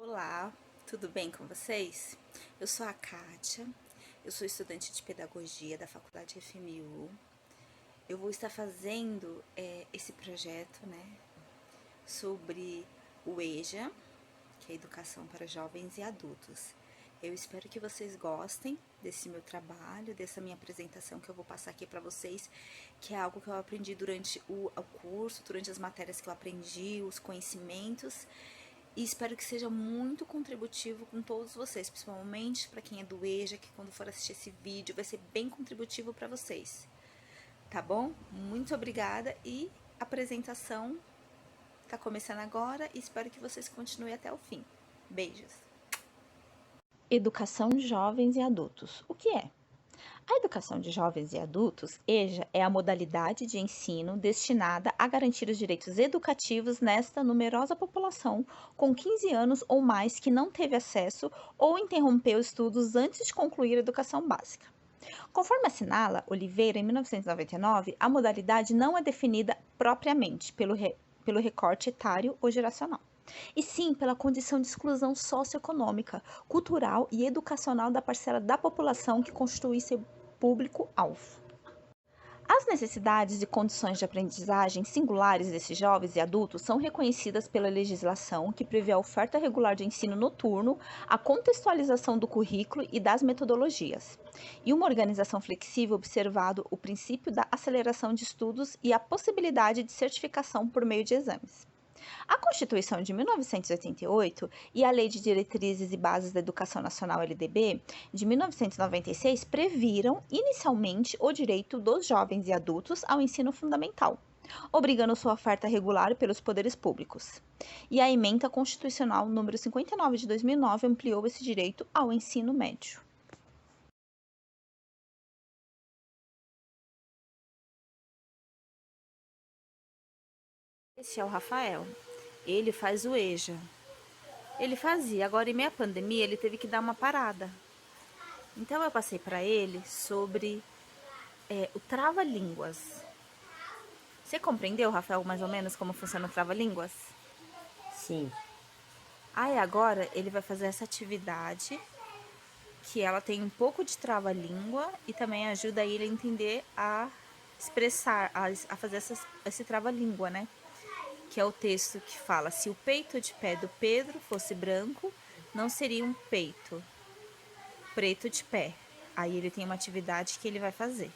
Olá, tudo bem com vocês? Eu sou a Kátia, eu sou estudante de pedagogia da Faculdade FMU. Eu vou estar fazendo esse projeto, sobre o EJA, que é Educação para Jovens e Adultos. Eu espero que vocês gostem desse meu trabalho, dessa minha apresentação que eu vou passar aqui para vocês, que é algo que eu aprendi durante o curso, durante as matérias que eu aprendi, os conhecimentos, e espero que seja muito contributivo com todos vocês, principalmente para quem é do EJA, que quando for assistir esse vídeo vai ser bem contributivo para vocês. Tá bom? Muito obrigada e a apresentação tá começando agora e espero que vocês continuem até o fim. Beijos! Educação de jovens e adultos. O que é? A educação de jovens e adultos, EJA, é a modalidade de ensino destinada a garantir os direitos educativos nesta numerosa população com 15 anos ou mais que não teve acesso ou interrompeu estudos antes de concluir a educação básica. Conforme assinala Oliveira, em 1999, a modalidade não é definida propriamente pelo recorte etário ou geracional, e sim pela condição de exclusão socioeconômica, cultural e educacional da parcela da população que constitui seu público-alvo. As necessidades e condições de aprendizagem singulares desses jovens e adultos são reconhecidas pela legislação, que prevê a oferta regular de ensino noturno, a contextualização do currículo e das metodologias, e uma organização flexível, observado o princípio da aceleração de estudos e a possibilidade de certificação por meio de exames. A Constituição de 1988 e a Lei de Diretrizes e Bases da Educação Nacional (LDB) de 1996 previram inicialmente o direito dos jovens e adultos ao ensino fundamental, obrigando sua oferta regular pelos poderes públicos. E a Ementa Constitucional número 59 de 2009 ampliou esse direito ao ensino médio. Esse é o Rafael. Ele faz o EJA. Ele fazia, agora em meia pandemia ele teve que dar uma parada. Então eu passei para ele sobre o trava-línguas. Você compreendeu, Rafael, mais ou menos como funciona o trava-línguas? Sim. Aí agora ele vai fazer essa atividade que ela tem um pouco de trava-língua e também ajuda ele a entender a expressar, a fazer esse trava-língua, né? Que é o texto que fala: se o peito de pé do Pedro fosse branco, não seria um peito preto de pé. Aí ele tem uma atividade que ele vai fazer.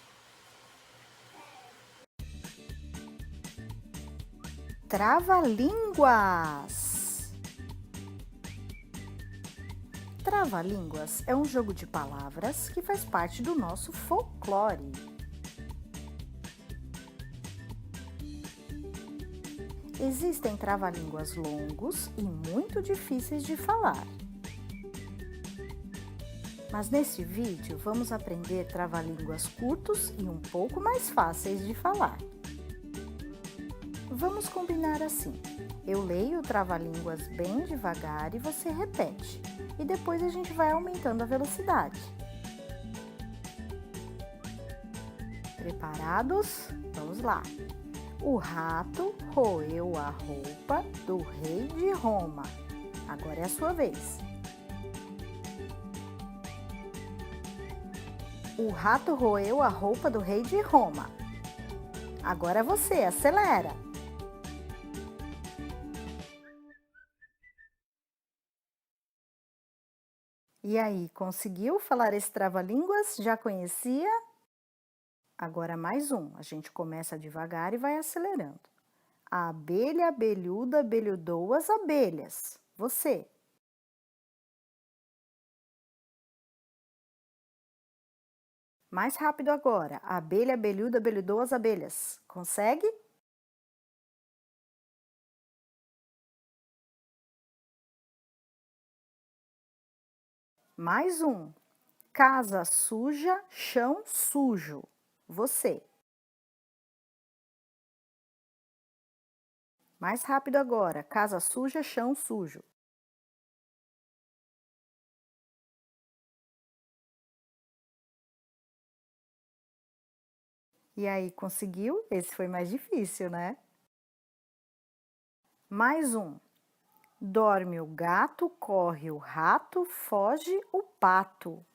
Trava-línguas. Trava-línguas é um jogo de palavras que faz parte do nosso folclore. Existem trava-línguas longos e muito difíceis de falar. Mas neste vídeo vamos aprender trava-línguas curtos e um pouco mais fáceis de falar. Vamos combinar assim: eu leio o trava-línguas bem devagar e você repete, e depois a gente vai aumentando a velocidade. Preparados? Vamos lá! O rato roeu a roupa do rei de Roma. Agora é a sua vez. O rato roeu a roupa do rei de Roma. Agora é você, acelera! E aí, conseguiu falar esse trava-línguas? Já conhecia? Agora mais um. A gente começa devagar e vai acelerando. A abelha abelhuda abelhudou as abelhas. Você. Mais rápido agora. A abelha abelhuda abelhudou as abelhas. Consegue? Mais um. Casa suja, chão sujo. Você. Mais rápido agora. Casa suja, chão sujo. E aí, conseguiu? Esse foi mais difícil, né? Mais um. Dorme o gato, corre o rato, foge o pato.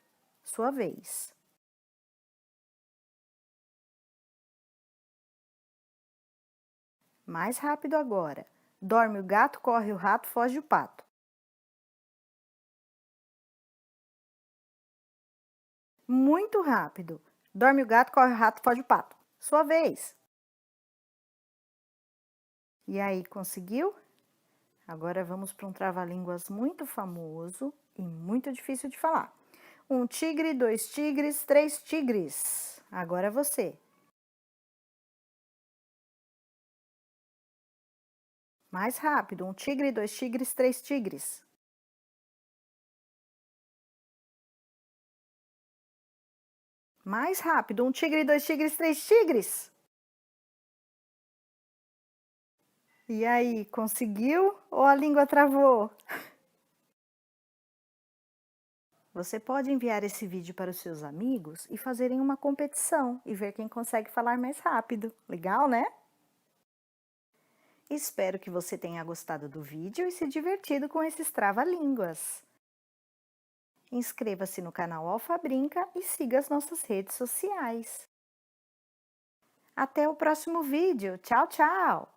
Sua vez. Mais rápido agora. Dorme o gato, corre o rato, foge o pato. Muito rápido. Dorme o gato, corre o rato, foge o pato. Sua vez. E aí, conseguiu? Agora vamos para um trava-línguas muito famoso e muito difícil de falar. Um tigre, dois tigres, três tigres. Agora é você. Mais rápido. Um tigre, dois tigres, três tigres. Mais rápido. Um tigre, dois tigres, três tigres. E aí, conseguiu ou a língua travou? Você pode enviar esse vídeo para os seus amigos e fazerem uma competição e ver quem consegue falar mais rápido. Legal, né? Espero que você tenha gostado do vídeo e se divertido com esses trava-línguas. Inscreva-se no canal Alfabrinca e siga as nossas redes sociais. Até o próximo vídeo. Tchau, tchau!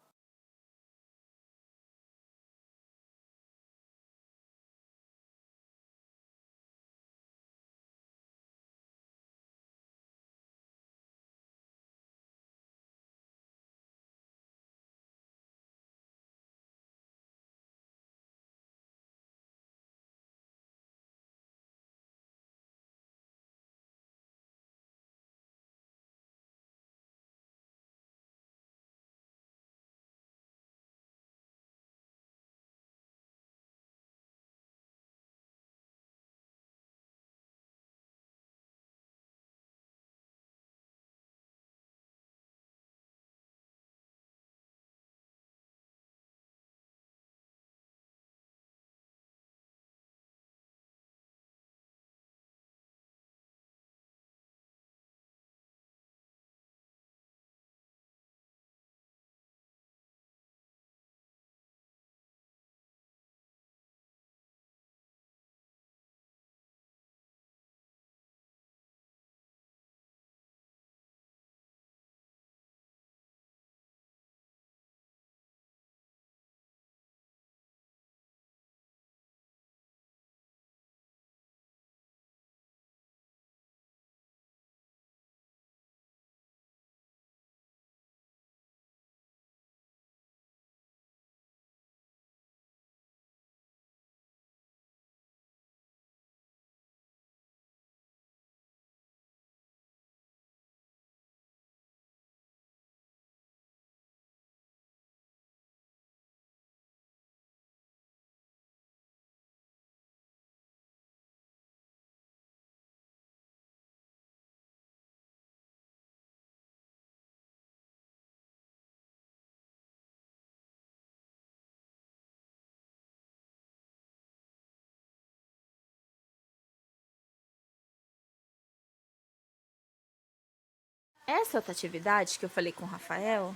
Essa outra atividade que eu falei com o Rafael,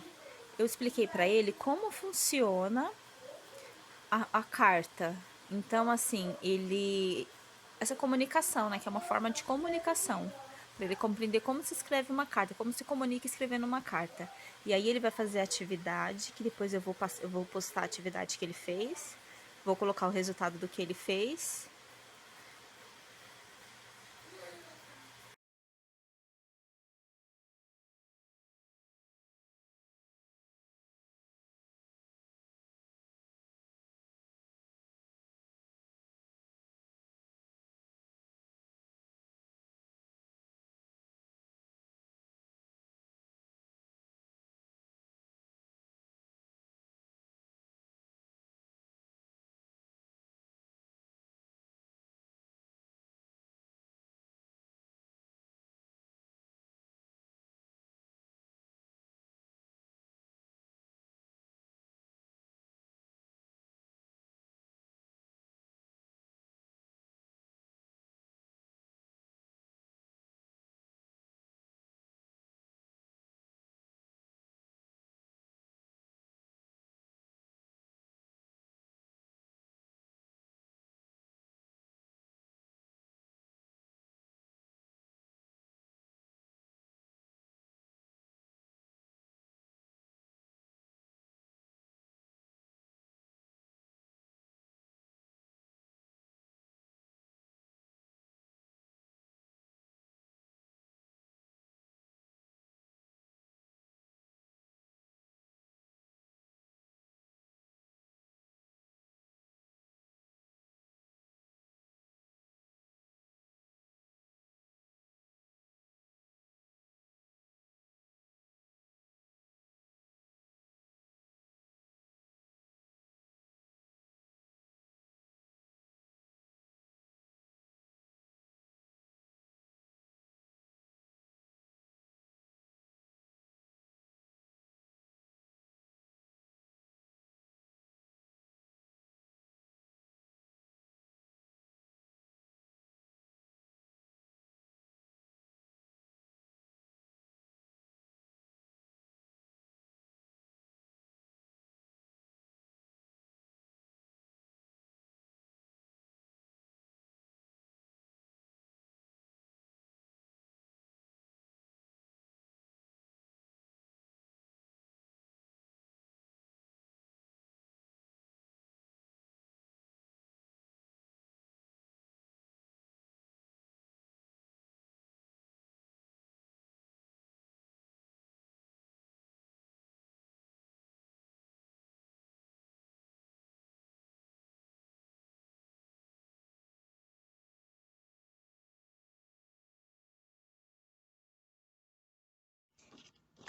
eu expliquei para ele como funciona a carta. Então, assim, essa comunicação, né, que é uma forma de comunicação, para ele compreender como se escreve uma carta, como se comunica escrevendo uma carta. E aí ele vai fazer a atividade, que depois eu vou postar a atividade que ele fez, vou colocar o resultado do que ele fez.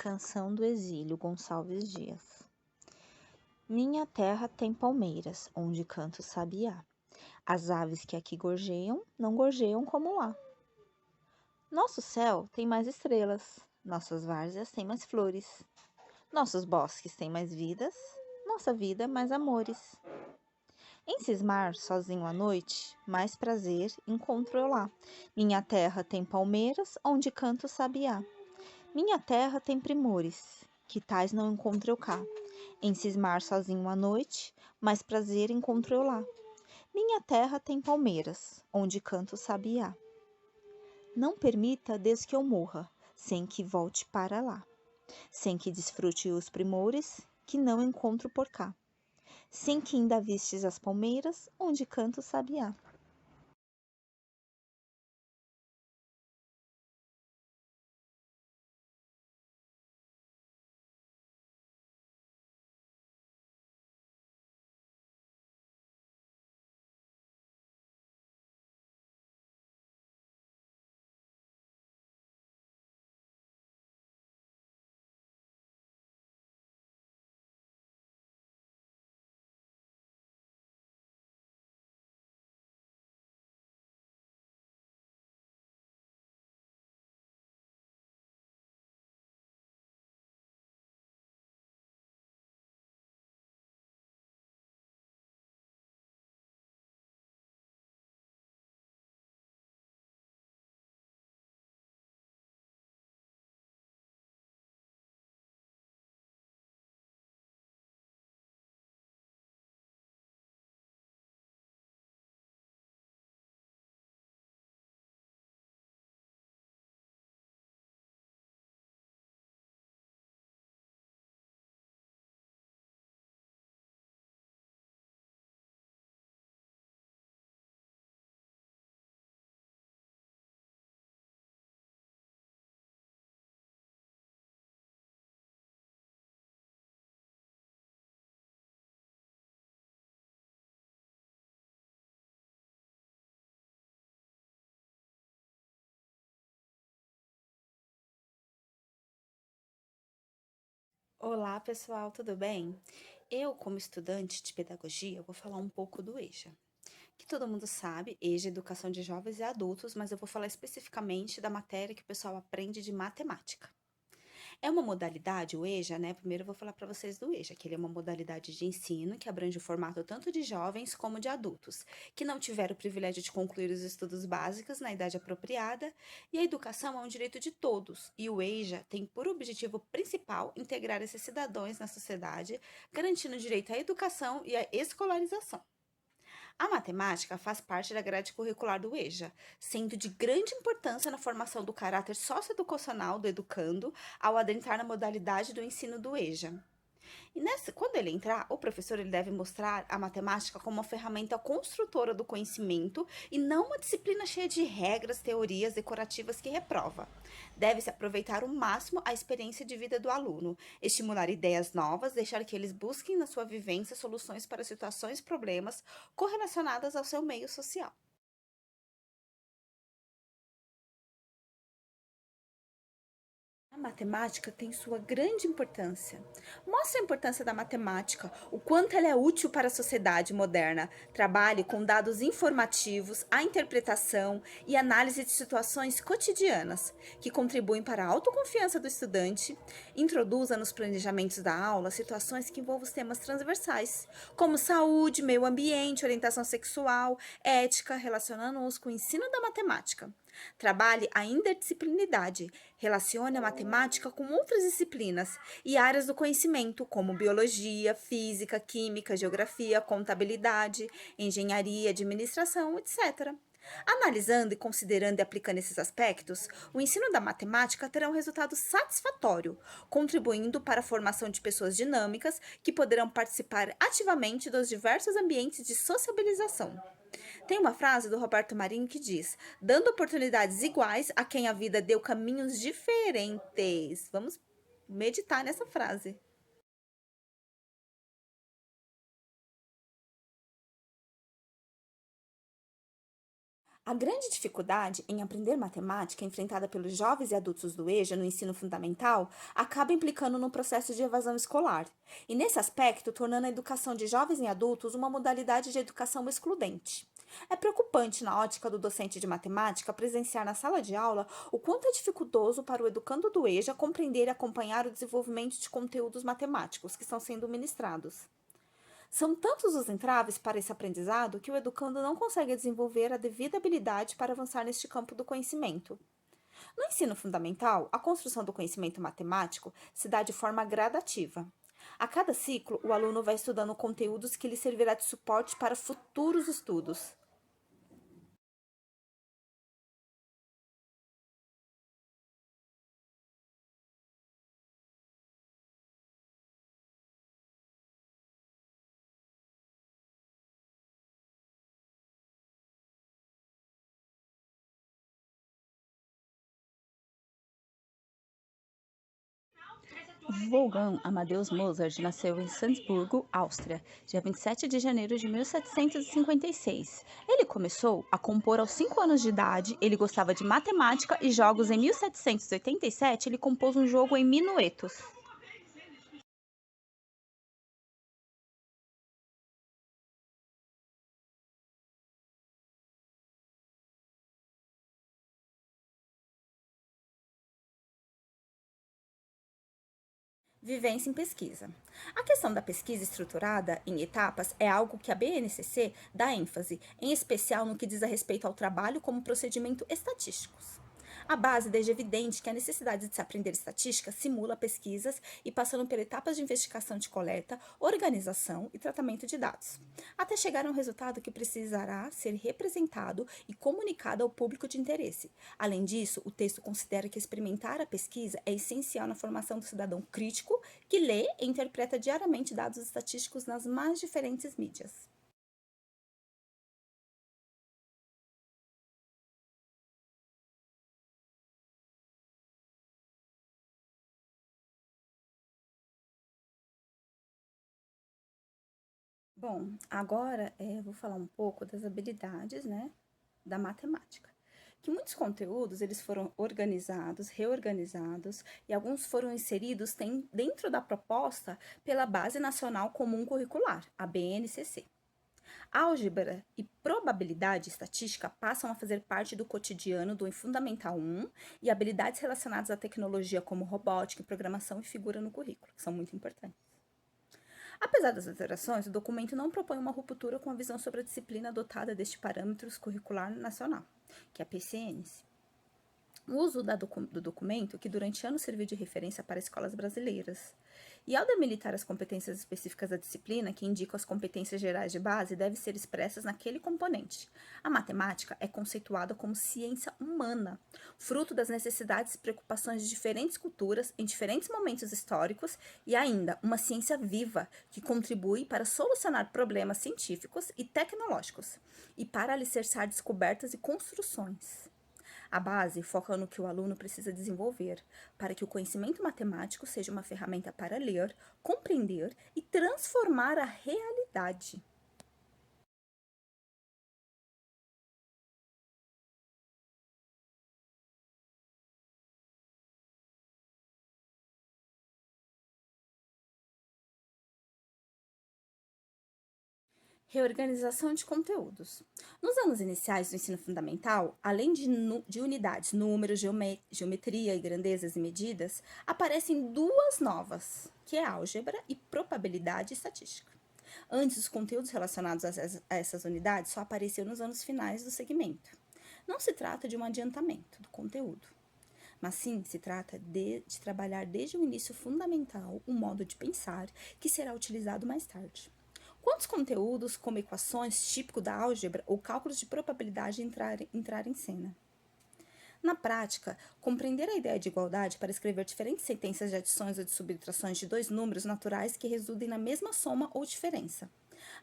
Canção do Exílio, Gonçalves Dias. Minha terra tem palmeiras, onde canta o sabiá. As aves que aqui gorjeiam, não gorjeiam como lá. Nosso céu tem mais estrelas, nossas várzeas têm mais flores. Nossos bosques têm mais vidas, nossa vida mais amores. Em cismar sozinho à noite, mais prazer encontro eu lá. Minha terra tem palmeiras, onde canta o sabiá. Minha terra tem primores, que tais não encontro eu cá. Em cismar sozinho à noite, mais prazer encontro eu lá. Minha terra tem palmeiras, onde canta o sabiá. Não permita desde que eu morra, sem que volte para lá. Sem que desfrute os primores, que não encontro por cá. Sem que ainda vistes as palmeiras, onde canta o sabiá. Olá, pessoal, tudo bem? Eu, como estudante de pedagogia, vou falar um pouco do EJA. Que todo mundo sabe, EJA é Educação de Jovens e Adultos, mas eu vou falar especificamente da matéria que o pessoal aprende de matemática. É uma modalidade, o EJA, né? Primeiro eu vou falar para vocês do EJA, que ele é uma modalidade de ensino que abrange o formato tanto de jovens como de adultos, que não tiveram o privilégio de concluir os estudos básicos na idade apropriada, e a educação é um direito de todos, e o EJA tem por objetivo principal integrar esses cidadãos na sociedade, garantindo o direito à educação e à escolarização. A matemática faz parte da grade curricular do EJA, sendo de grande importância na formação do caráter socioeducacional do educando ao adentrar na modalidade do ensino do EJA. Quando ele entrar, o professor ele deve mostrar a matemática como uma ferramenta construtora do conhecimento e não uma disciplina cheia de regras, teorias decorativas que reprova. Deve-se aproveitar o máximo a experiência de vida do aluno, estimular ideias novas, deixar que eles busquem na sua vivência soluções para situações e problemas correlacionadas ao seu meio social. A matemática tem sua grande importância. Mostra a importância da matemática, o quanto ela é útil para a sociedade moderna. Trabalhe com dados informativos, a interpretação e análise de situações cotidianas, que contribuem para a autoconfiança do estudante. Introduza nos planejamentos da aula situações que envolvam os temas transversais, como saúde, meio ambiente, orientação sexual, ética, relacionando-os com o ensino da matemática. Trabalhe a interdisciplinaridade, relacione a matemática com outras disciplinas e áreas do conhecimento, como biologia, física, química, geografia, contabilidade, engenharia, administração, etc. Analisando e considerando e aplicando esses aspectos, o ensino da matemática terá um resultado satisfatório, contribuindo para a formação de pessoas dinâmicas que poderão participar ativamente dos diversos ambientes de sociabilização. Tem uma frase do Roberto Marinho que diz: dando oportunidades iguais a quem a vida deu caminhos diferentes. Vamos meditar nessa frase. A grande dificuldade em aprender matemática enfrentada pelos jovens e adultos do EJA no ensino fundamental acaba implicando no processo de evasão escolar, e nesse aspecto tornando a educação de jovens e adultos uma modalidade de educação excludente. É preocupante na ótica do docente de matemática presenciar na sala de aula o quanto é dificultoso para o educando do EJA compreender e acompanhar o desenvolvimento de conteúdos matemáticos que estão sendo ministrados. São tantos os entraves para esse aprendizado que o educando não consegue desenvolver a devida habilidade para avançar neste campo do conhecimento. No ensino fundamental, a construção do conhecimento matemático se dá de forma gradativa. A cada ciclo, o aluno vai estudando conteúdos que lhe servirá de suporte para futuros estudos. Wolfgang Amadeus Mozart nasceu em Salzburgo, Áustria, dia 27 de janeiro de 1756. Ele começou a compor aos 5 anos de idade, ele gostava de matemática e jogos. Em 1787, ele compôs um jogo em minuetos. Vivência em pesquisa. A questão da pesquisa estruturada em etapas é algo que a BNCC dá ênfase, em especial no que diz a respeito ao trabalho como procedimento estatístico. A base deixa evidente que a necessidade de se aprender estatística simula pesquisas e passando por etapas de investigação de coleta, organização e tratamento de dados, até chegar a um resultado que precisará ser representado e comunicado ao público de interesse. Além disso, o texto considera que experimentar a pesquisa é essencial na formação do cidadão crítico que lê e interpreta diariamente dados estatísticos nas mais diferentes mídias. Bom, agora vou falar um pouco das habilidades, né, da matemática. Que muitos conteúdos eles foram organizados, reorganizados e alguns foram inseridos dentro da proposta pela Base Nacional Comum Curricular, a BNCC. Álgebra e probabilidade estatística passam a fazer parte do cotidiano do Fundamental 1 e habilidades relacionadas à tecnologia como robótica, programação e figura no currículo, que são muito importantes. Apesar das alterações, o documento não propõe uma ruptura com a visão sobre a disciplina adotada deste parâmetro curricular nacional, que é a PCNs. O uso do documento, que durante anos serviu de referência para escolas brasileiras. E ao delimitar as competências específicas da disciplina, que indicam as competências gerais de base, devem ser expressas naquele componente. A matemática é conceituada como ciência humana, fruto das necessidades e preocupações de diferentes culturas em diferentes momentos históricos e ainda uma ciência viva que contribui para solucionar problemas científicos e tecnológicos e para alicerçar descobertas e construções. A base foca no que o aluno precisa desenvolver para que o conhecimento matemático seja uma ferramenta para ler, compreender e transformar a realidade. Reorganização de conteúdos. Nos anos iniciais do ensino fundamental, além de unidades, números, geometria e grandezas e medidas, aparecem duas novas, que é álgebra e probabilidade e estatística. Antes, os conteúdos relacionados a essas unidades só apareciam nos anos finais do segmento. Não se trata de um adiantamento do conteúdo, mas sim se trata de trabalhar desde o início fundamental um modo de pensar que será utilizado mais tarde. Quantos conteúdos, como equações, típico da álgebra ou cálculos de probabilidade entrar em cena? Na prática, compreender a ideia de igualdade para escrever diferentes sentenças de adições ou de subtrações de dois números naturais que resultem na mesma soma ou diferença.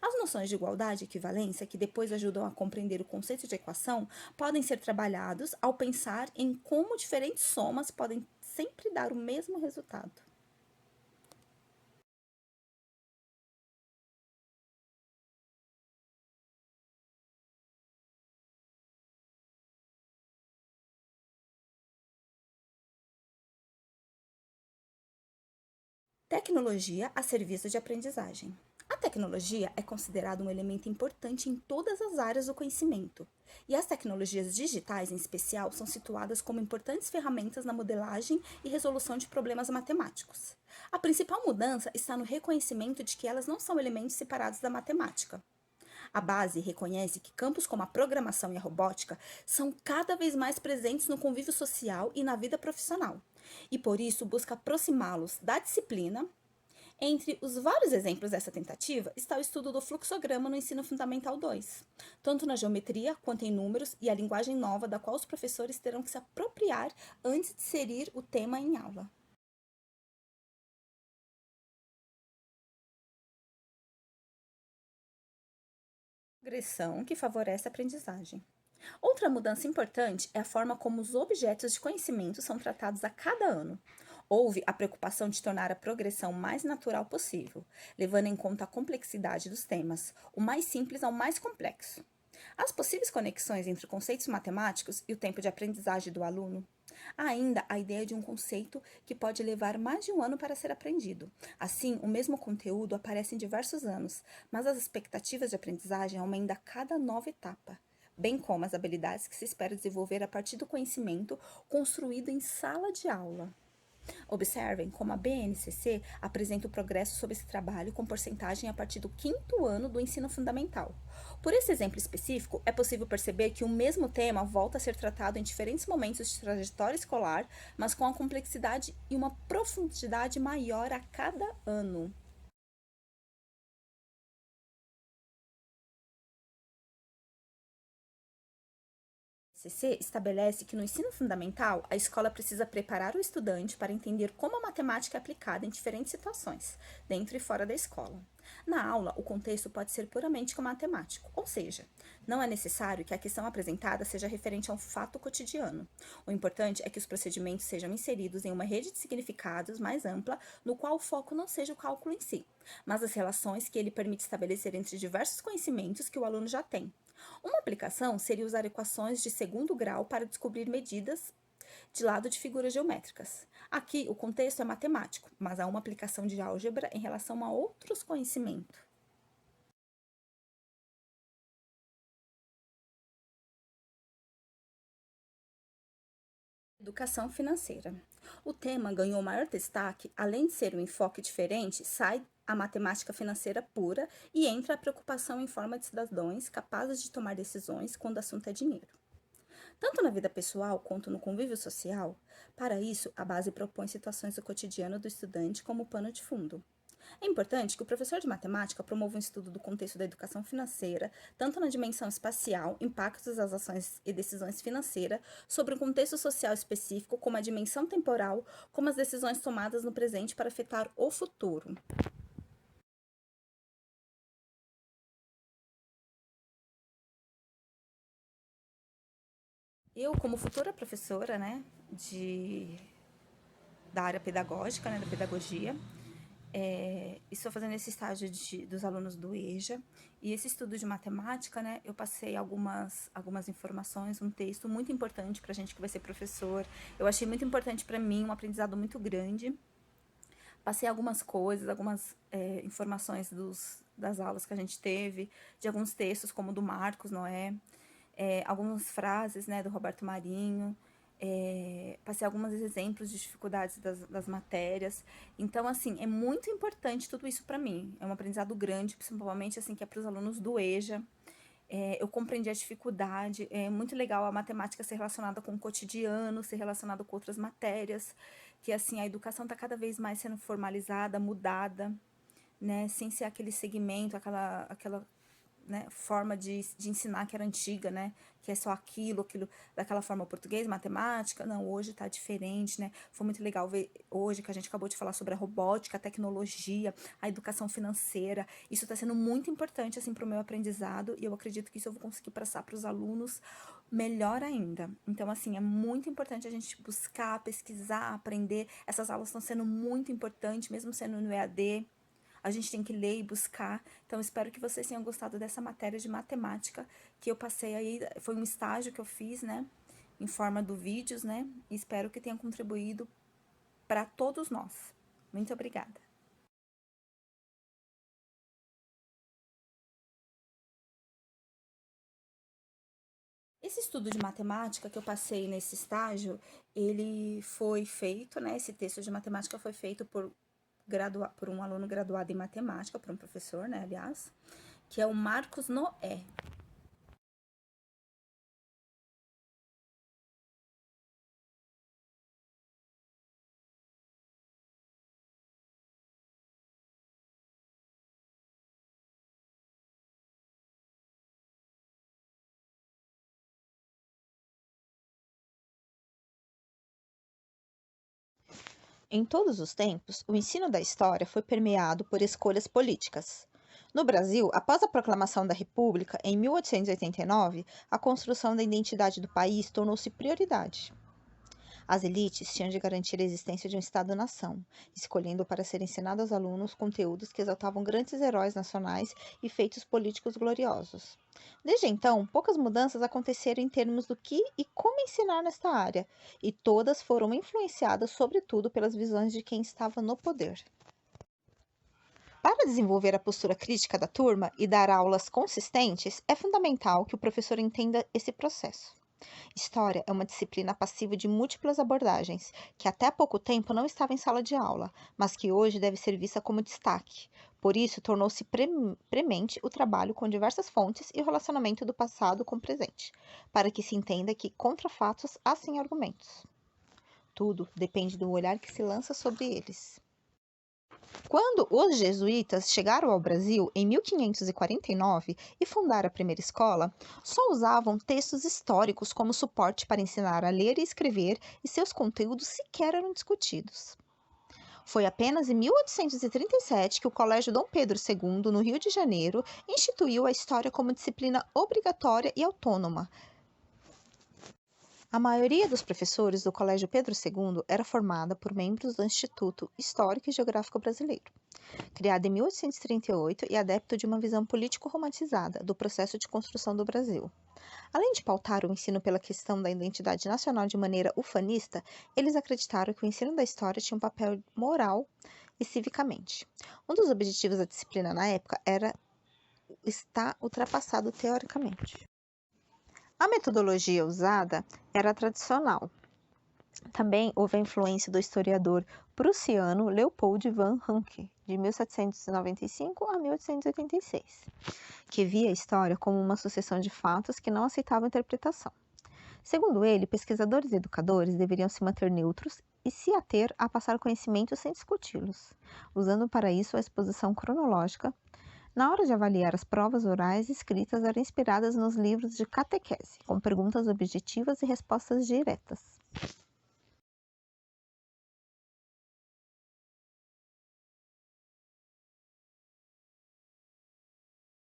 As noções de igualdade e equivalência, que depois ajudam a compreender o conceito de equação, podem ser trabalhados ao pensar em como diferentes somas podem sempre dar o mesmo resultado. Tecnologia a serviço de aprendizagem. A tecnologia é considerada um elemento importante em todas as áreas do conhecimento, e as tecnologias digitais, em especial, são situadas como importantes ferramentas na modelagem e resolução de problemas matemáticos. A principal mudança está no reconhecimento de que elas não são elementos separados da matemática. A base reconhece que campos como a programação e a robótica são cada vez mais presentes no convívio social e na vida profissional, e por isso busca aproximá-los da disciplina. Entre os vários exemplos dessa tentativa está o estudo do fluxograma no Ensino Fundamental 2, tanto na geometria quanto em números e a linguagem nova da qual os professores terão que se apropriar antes de inserir o tema em aula. Progressão que favorece a aprendizagem. Outra mudança importante é a forma como os objetos de conhecimento são tratados a cada ano. Houve a preocupação de tornar a progressão mais natural possível, levando em conta a complexidade dos temas, o mais simples ao mais complexo. As possíveis conexões entre conceitos matemáticos e o tempo de aprendizagem do aluno. Há ainda a ideia de um conceito que pode levar mais de um ano para ser aprendido. Assim, o mesmo conteúdo aparece em diversos anos, mas as expectativas de aprendizagem aumentam a cada nova etapa, bem como as habilidades que se espera desenvolver a partir do conhecimento construído em sala de aula. Observem como a BNCC apresenta o progresso sobre esse trabalho com porcentagem a partir do 5º ano do ensino fundamental. Por esse exemplo específico, é possível perceber que o mesmo tema volta a ser tratado em diferentes momentos de trajetória escolar, mas com a complexidade e uma profundidade maior a cada ano. CC estabelece que no ensino fundamental, a escola precisa preparar o estudante para entender como a matemática é aplicada em diferentes situações, dentro e fora da escola. Na aula, o contexto pode ser puramente matemático, ou seja, não é necessário que a questão apresentada seja referente a um fato cotidiano. O importante é que os procedimentos sejam inseridos em uma rede de significados mais ampla, no qual o foco não seja o cálculo em si, mas as relações que ele permite estabelecer entre diversos conhecimentos que o aluno já tem. Uma aplicação seria usar equações de segundo grau para descobrir medidas de lado de figuras geométricas. Aqui, o contexto é matemático, mas há uma aplicação de álgebra em relação a outros conhecimentos. Educação financeira. O tema ganhou maior destaque, além de ser um enfoque diferente, sai a matemática financeira pura e entra a preocupação em forma de cidadãos capazes de tomar decisões quando o assunto é dinheiro. Tanto na vida pessoal quanto no convívio social, para isso, a base propõe situações do cotidiano do estudante como pano de fundo. É importante que o professor de matemática promova um estudo do contexto da educação financeira, tanto na dimensão espacial, impactos das ações e decisões financeiras, sobre um contexto social específico, como a dimensão temporal, como as decisões tomadas no presente para afetar o futuro. Eu, como futura professora, da área pedagógica, da pedagogia, estou fazendo esse estágio dos alunos do EJA, e esse estudo de matemática, eu passei algumas informações, um texto muito importante para a gente que vai ser professor. Eu achei muito importante para mim, um aprendizado muito grande. Passei algumas coisas, algumas informações das aulas que a gente teve, de alguns textos, como o do Marcos Noé, algumas frases, do Roberto Marinho, passei alguns exemplos de dificuldades das matérias. Então, assim, é muito importante tudo isso para mim. É um aprendizado grande, principalmente, assim, que é para os alunos do EJA. Eu compreendi a dificuldade. É muito legal a matemática ser relacionada com o cotidiano, ser relacionada com outras matérias, que, assim, a educação está cada vez mais sendo formalizada, mudada, sem ser aquele segmento, aquela forma de ensinar que era antiga, que é só aquilo, daquela forma português, matemática. Não, hoje está diferente, Foi muito legal ver hoje que a gente acabou de falar sobre a robótica, a tecnologia, a educação financeira. Isso está sendo muito importante, assim, para o meu aprendizado, e eu acredito que isso eu vou conseguir passar para os alunos melhor ainda. Então, assim, é muito importante a gente buscar, pesquisar, aprender. Essas aulas estão sendo muito importantes, mesmo sendo no EAD. A gente tem que ler e buscar. Então, espero que vocês tenham gostado dessa matéria de matemática que eu passei aí. Foi um estágio que eu fiz, em forma do vídeos, E espero que tenha contribuído para todos nós. Muito obrigada. Esse estudo de matemática que eu passei nesse estágio, ele foi feito, né? Esse texto de matemática foi feito por um aluno graduado em matemática, por um professor, né, aliás, que é o Marcos Noé. Em todos os tempos, o ensino da história foi permeado por escolhas políticas. No Brasil, após a proclamação da República, em 1889, a construção da identidade do país tornou-se prioridade. As elites tinham de garantir a existência de um Estado-nação, escolhendo para ser ensinado aos alunos conteúdos que exaltavam grandes heróis nacionais e feitos políticos gloriosos. Desde então, poucas mudanças aconteceram em termos do que e como ensinar nesta área, e todas foram influenciadas, sobretudo, pelas visões de quem estava no poder. Para desenvolver a postura crítica da turma e dar aulas consistentes, é fundamental que o professor entenda esse processo. História é uma disciplina passiva de múltiplas abordagens, que até há pouco tempo não estava em sala de aula, mas que hoje deve ser vista como destaque. Por isso, tornou-se premente o trabalho com diversas fontes e o relacionamento do passado com o presente, para que se entenda que contra fatos há sim argumentos. Tudo depende do olhar que se lança sobre eles. Quando os jesuítas chegaram ao Brasil em 1549 e fundaram a primeira escola, só usavam textos históricos como suporte para ensinar a ler e escrever, e seus conteúdos sequer eram discutidos. Foi apenas em 1837 que o Colégio Dom Pedro II, no Rio de Janeiro, instituiu a história como disciplina obrigatória e autônoma. A maioria dos professores do Colégio Pedro II era formada por membros do Instituto Histórico e Geográfico Brasileiro, criado em 1838 e adepto de uma visão político-romantizada do processo de construção do Brasil. Além de pautar o ensino pela questão da identidade nacional de maneira ufanista, eles acreditaram que o ensino da história tinha um papel moral e civicamente. Um dos objetivos da disciplina na época era estar ultrapassado teoricamente. A metodologia usada era tradicional. Também houve a influência do historiador prussiano Leopold von Ranke, de 1795 a 1886, que via a história como uma sucessão de fatos que não aceitavam interpretação. Segundo ele, pesquisadores e educadores deveriam se manter neutros e se ater a passar conhecimentos sem discuti-los, usando para isso a exposição cronológica. Na hora de avaliar as provas orais escritas eram inspiradas nos livros de catequese, com perguntas objetivas e respostas diretas.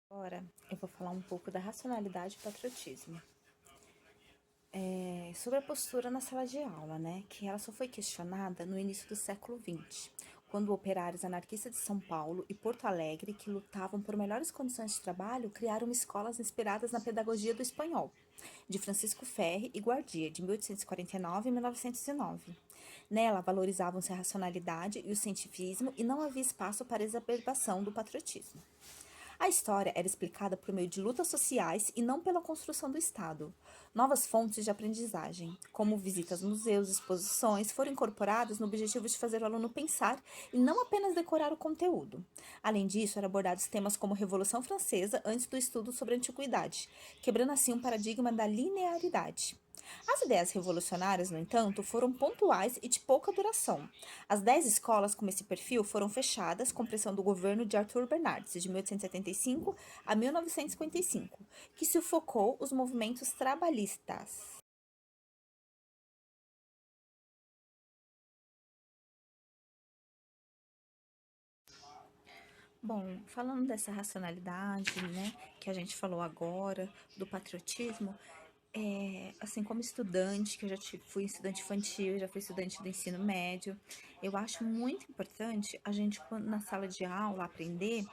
Agora eu vou falar um pouco da racionalidade e patriotismo. Sobre a postura na sala de aula, né? Que ela só foi questionada no início do século XX, quando operários anarquistas de São Paulo e Porto Alegre, que lutavam por melhores condições de trabalho, criaram escolas inspiradas na pedagogia do espanhol, de Francisco Ferri e Guardia, de 1849 e 1909. Nela valorizavam-se a racionalidade e o cientificismo e não havia espaço para a exacerbação do patriotismo. A história era explicada por meio de lutas sociais e não pela construção do Estado. Novas fontes de aprendizagem, como visitas a museus e exposições, foram incorporadas no objetivo de fazer o aluno pensar e não apenas decorar o conteúdo. Além disso, eram abordados temas como a Revolução Francesa antes do estudo sobre a Antiguidade, quebrando assim um paradigma da linearidade. As ideias revolucionárias, no entanto, foram pontuais e de pouca duração. As 10 escolas com esse perfil foram fechadas com pressão do governo de Arthur Bernardes, de 1875 a 1955, que sufocou os movimentos trabalhistas. Bom, falando dessa racionalidade, né, que a gente falou agora, do patriotismo, assim, como estudante, que eu fui estudante infantil, já fui estudante do ensino médio, eu acho muito importante a gente, na sala de aula, aprender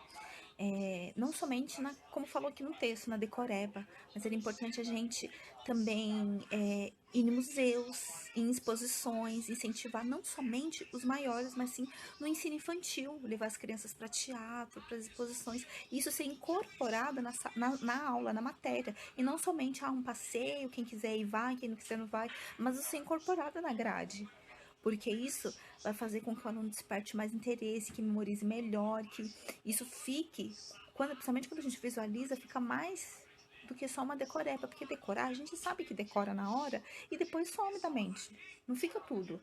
não somente como falou aqui no texto, na decoreba, mas era importante a gente também ir em museus, em exposições, incentivar não somente os maiores, mas sim no ensino infantil, levar as crianças para teatro, para exposições, isso ser incorporado na aula, na matéria, e não somente um passeio, quem quiser ir vai, quem não quiser não vai, mas isso ser incorporado na grade. Porque isso vai fazer com que o aluno desperte mais interesse, que memorize melhor, que isso fique, principalmente quando a gente visualiza, fica mais do que só uma decoreba, porque decorar, a gente sabe que decora na hora e depois some da mente. Não fica tudo.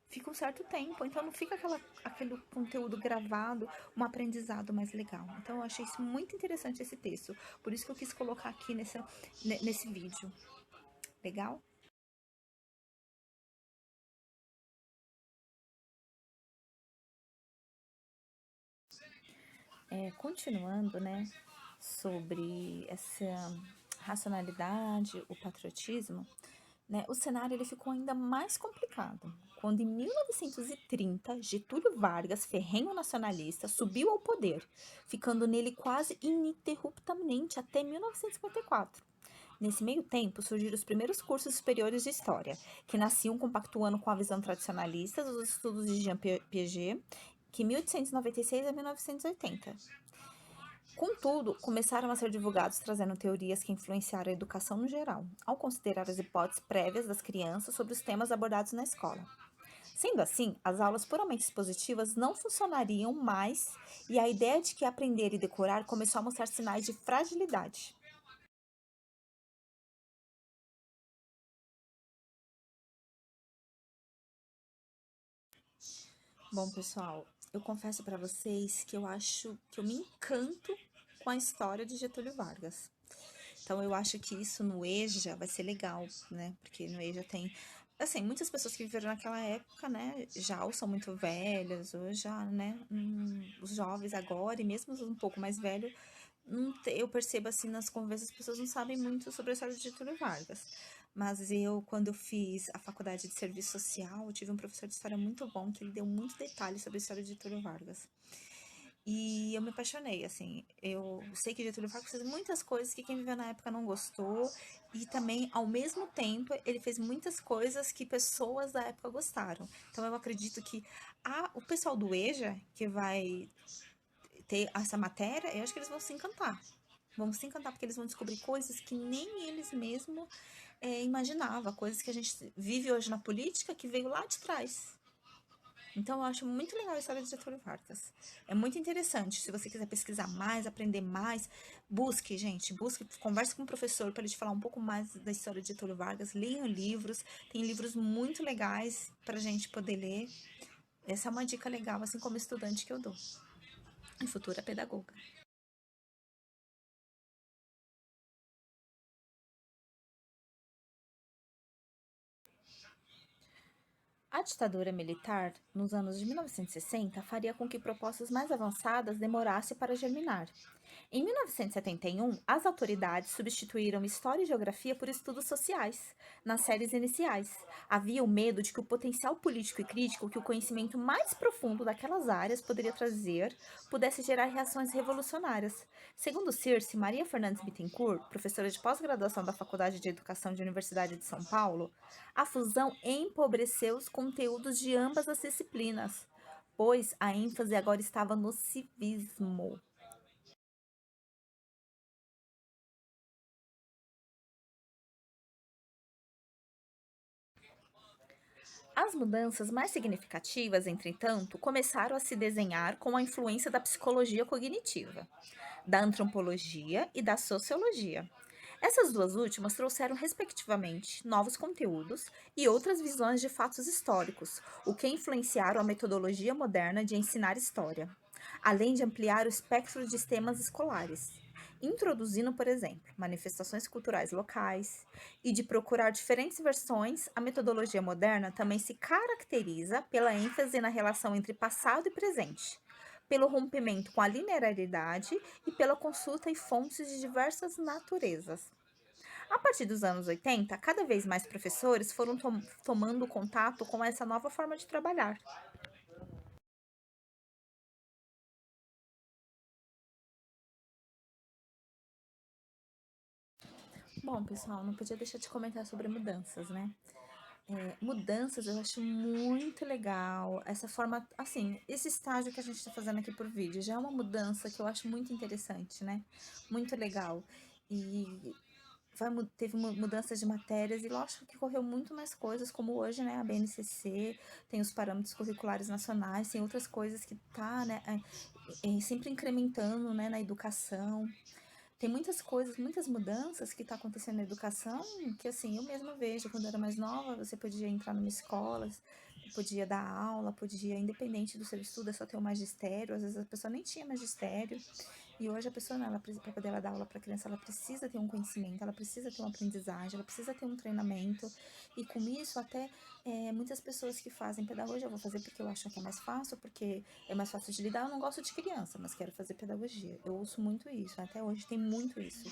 Fica um certo tempo, então não fica aquele conteúdo gravado, um aprendizado mais legal. Então eu achei isso muito interessante esse texto, por isso que eu quis colocar aqui nesse vídeo. Legal? Continuando, né, sobre essa racionalidade, o patriotismo, né, o cenário ele ficou ainda mais complicado, quando em 1930 Getúlio Vargas, ferrenho nacionalista, subiu ao poder, ficando nele quase ininterruptamente até 1954. Nesse meio tempo, surgiram os primeiros cursos superiores de História, que nasciam compactuando com a visão tradicionalista dos estudos de Jean Piaget, que 1896 a 1980. Contudo, começaram a ser divulgados trazendo teorias que influenciaram a educação no geral, ao considerar as hipóteses prévias das crianças sobre os temas abordados na escola. Sendo assim, as aulas puramente expositivas não funcionariam mais e a ideia de que aprender e decorar começou a mostrar sinais de fragilidade. Bom, pessoal, eu confesso para vocês que eu acho que eu me encanto com a história de Getúlio Vargas. Então eu acho que isso no EJA vai ser legal, né? Porque no EJA tem, assim, muitas pessoas que viveram naquela época, né? Já ou são muito velhas, ou já, né? Os jovens agora, e mesmo os um pouco mais velhos, eu percebo assim nas conversas, as pessoas não sabem muito sobre a história de Getúlio Vargas. Mas eu, quando eu fiz a faculdade de serviço social, eu tive um professor de história muito bom, que ele deu muitos detalhes sobre a história de Getúlio Vargas. E eu me apaixonei, assim. Eu sei que Getúlio Vargas fez muitas coisas que quem viveu na época não gostou. E também, ao mesmo tempo, ele fez muitas coisas que pessoas da época gostaram. Então, eu acredito que o pessoal do EJA, que vai ter essa matéria, eu acho que eles vão se encantar. Vão se encantar porque eles vão descobrir coisas que nem eles mesmos imaginavam. Coisas que a gente vive hoje na política que veio lá de trás. Então, eu acho muito legal a história de Getúlio Vargas. É muito interessante. Se você quiser pesquisar mais, aprender mais, busque, gente. Busque, converse com o professor para ele te falar um pouco mais da história de Getúlio Vargas. Leiam livros. Tem livros muito legais para a gente poder ler. Essa é uma dica legal, assim como estudante que eu dou. E futura pedagoga. A ditadura militar, nos anos de 1960, faria com que propostas mais avançadas demorassem para germinar. Em 1971, as autoridades substituíram História e Geografia por Estudos Sociais, nas séries iniciais. Havia o medo de que o potencial político e crítico que o conhecimento mais profundo daquelas áreas poderia trazer pudesse gerar reações revolucionárias. Segundo Circe, Maria Fernandes Bittencourt, professora de pós-graduação da Faculdade de Educação da Universidade de São Paulo, a fusão empobreceu os conteúdos de ambas as disciplinas, pois a ênfase agora estava no civismo. As mudanças mais significativas, entretanto, começaram a se desenhar com a influência da psicologia cognitiva, da antropologia e da sociologia. Essas duas últimas trouxeram, respectivamente, novos conteúdos e outras visões de fatos históricos, o que influenciaram a metodologia moderna de ensinar história, além de ampliar o espectro de temas escolares, introduzindo, por exemplo, manifestações culturais locais, e de procurar diferentes versões, a metodologia moderna também se caracteriza pela ênfase na relação entre passado e presente, pelo rompimento com a linearidade e pela consulta e fontes de diversas naturezas. A partir dos anos 80, cada vez mais professores foram tomando contato com essa nova forma de trabalhar. Bom, pessoal, não podia deixar de comentar sobre mudanças, né? Mudanças eu acho muito legal. Essa forma, assim, esse estágio que a gente está fazendo aqui por vídeo já é uma mudança que eu acho muito interessante, né? Muito legal. E teve mudanças de matérias e lógico que correu muito mais coisas, como hoje, né? A BNCC tem os parâmetros curriculares nacionais, tem outras coisas que tá, né? Sempre incrementando, né, na educação. Tem muitas coisas, muitas mudanças que tá acontecendo na educação que, assim, eu mesma vejo. Quando eu era mais nova, você podia entrar numa escola, podia dar aula, podia, independente do seu estudo, é só ter o magistério. Às vezes a pessoa nem tinha magistério. E hoje a pessoa, não, para poder ela dar aula para criança, ela precisa ter um conhecimento, ela precisa ter uma aprendizagem, ela precisa ter um treinamento. E com isso, até muitas pessoas que fazem pedagogia, eu vou fazer porque eu acho que é mais fácil, porque é mais fácil de lidar. Eu não gosto de criança, mas quero fazer pedagogia. Eu ouço muito isso, até hoje tem muito isso.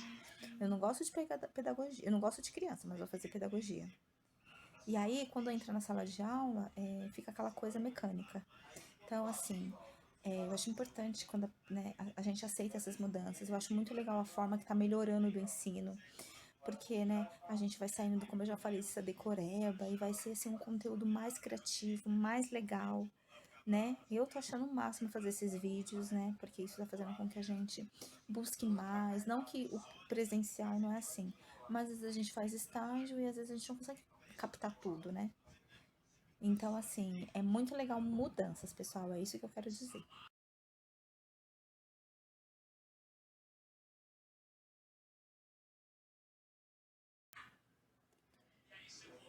Eu não gosto de pegar pedagogia, eu não gosto de criança, mas vou fazer pedagogia. E aí, quando entra na sala de aula, fica aquela coisa mecânica. Então, assim, eu acho importante quando né, a gente aceita essas mudanças. Eu acho muito legal a forma que está melhorando do ensino. Porque, né, a gente vai saindo, como eu já falei, dessa decoreba e vai ser, assim, um conteúdo mais criativo, mais legal, né? Eu tô achando o máximo fazer esses vídeos, né? Porque isso tá fazendo com que a gente busque mais. Não que o presencial não é assim, mas às vezes a gente faz estágio e às vezes a gente não consegue captar tudo, né? Então, assim, é muito legal mudanças, pessoal. É isso que eu quero dizer.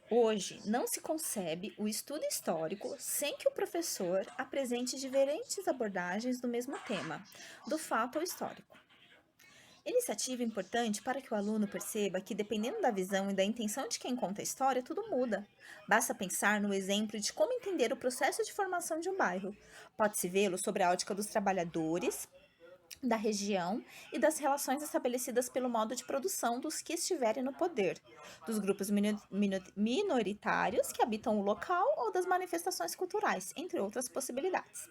Hoje, não se concebe o estudo histórico sem que o professor apresente diferentes abordagens do mesmo tema, do fato ao histórico. Iniciativa importante para que o aluno perceba que, dependendo da visão e da intenção de quem conta a história, tudo muda. Basta pensar no exemplo de como entender o processo de formação de um bairro. Pode-se vê-lo sobre a ótica dos trabalhadores, da região e das relações estabelecidas pelo modo de produção dos que estiverem no poder, dos grupos minoritários que habitam o local ou das manifestações culturais, entre outras possibilidades.